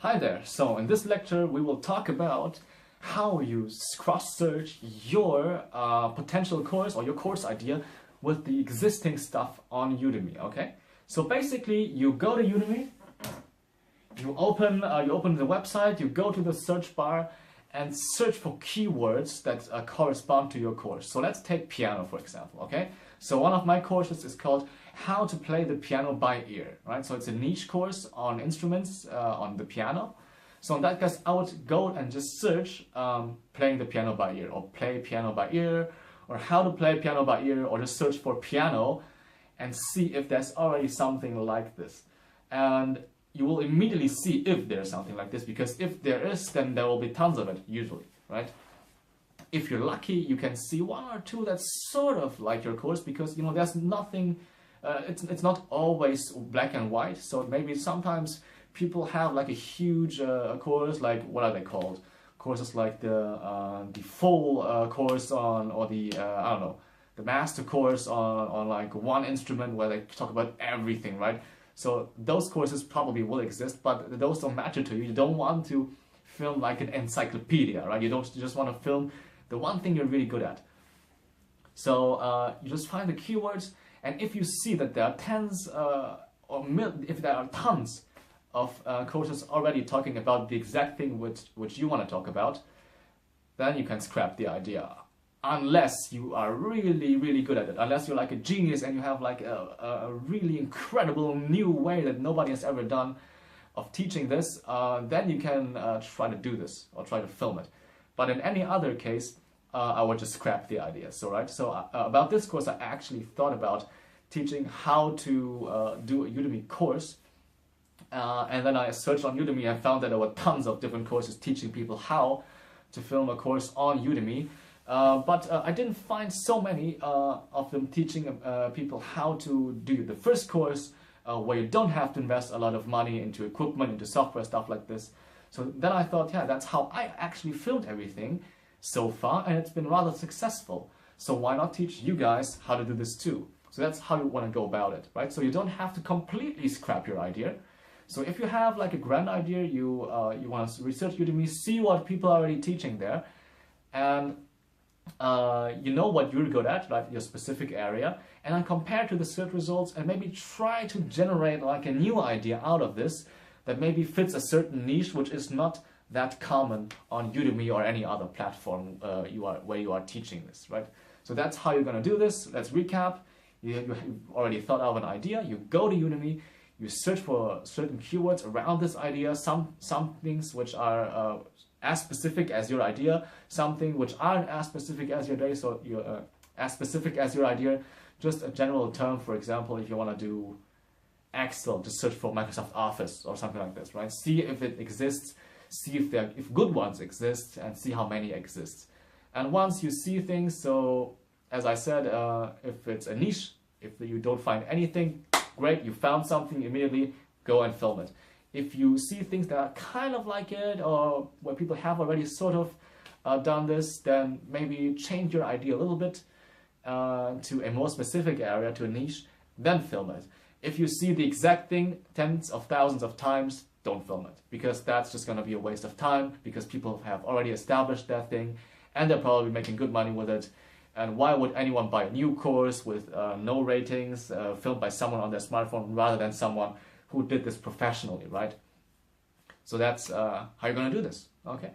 Hi there, so in this lecture we will talk about how you cross-search your potential course or your course idea with the existing stuff on Udemy, okay? So basically you go to Udemy, you open the website, you go to the search bar and search for keywords that correspond to your course. So let's take piano for example, okay? So one of my courses is called How to Play the Piano by Ear, right? So it's a niche course on instruments on the piano. So in that case, I would go and just search playing the piano by ear, or play piano by ear, or how to play piano by ear, or just search for piano and see if there's already something like this. And you will immediately see if there's something like this, because if there is, then there will be tons of it, usually, right? If you're lucky, you can see one or two that's sort of like your course, because you know there's nothing, it's not always black and white. So maybe sometimes people have like a huge course, like what are they called? Courses like the full course on, or the I don't know, the master course on like one instrument where they talk about everything, right? So those courses probably will exist, but those don't matter to you. You don't want to film like an encyclopedia, right? You just want to film the one thing you're really good at. So you just find the keywords, and if you see that there are tens if there are tons of courses already talking about the exact thing which you want to talk about, then you can scrap the idea. Unless you are really, really good at it. Unless you're like a genius and you have like a really incredible new way that nobody has ever done of teaching this, then you can try to do this or try to film it. But in any other case, I would just scrap the idea. So about this course, I actually thought about teaching how to do a Udemy course. And then I searched on Udemy and found that there were tons of different courses teaching people how to film a course on Udemy. But I didn't find so many of them teaching people how to do the first course where you don't have to invest a lot of money into equipment, into software, stuff like this. So then I thought, yeah, that's how I actually filmed everything so far, and it's been rather successful. So why not teach you guys how to do this too? So that's how you want to go about it, right? So you don't have to completely scrap your idea. So if you have like a grand idea, you want to research Udemy, see what people are already teaching there, and you know what you're good at, right? Your specific area, and then compare to the search results and maybe try to generate like a new idea out of this that maybe fits a certain niche which is not that common on Udemy or any other platform where you are teaching this, right? So that's how you're going to do this. Let's recap. You've already thought of an idea. You go to Udemy. You search for certain keywords around this idea, some things which are as specific as your idea, something which aren't as specific as your idea, so you're as specific as your idea, just a general term. For example, if you want to do Excel, just search for Microsoft Office or something like this, right? See if it exists, see if good ones exist, and see how many exist. And once you see things, so as I said, if it's a niche, if you don't find anything, great, you found something immediately, go and film it. If you see things that are kind of like it, or where people have already sort of done this, then maybe change your idea a little bit to a more specific area, to a niche, then film it. If you see the exact thing tens of thousands of times, don't film it, because that's just going to be a waste of time, because people have already established that thing and they're probably making good money with it. And why would anyone buy a new course with no ratings, filmed by someone on their smartphone, rather than someone who did this professionally, right? So that's how you're going to do this, okay?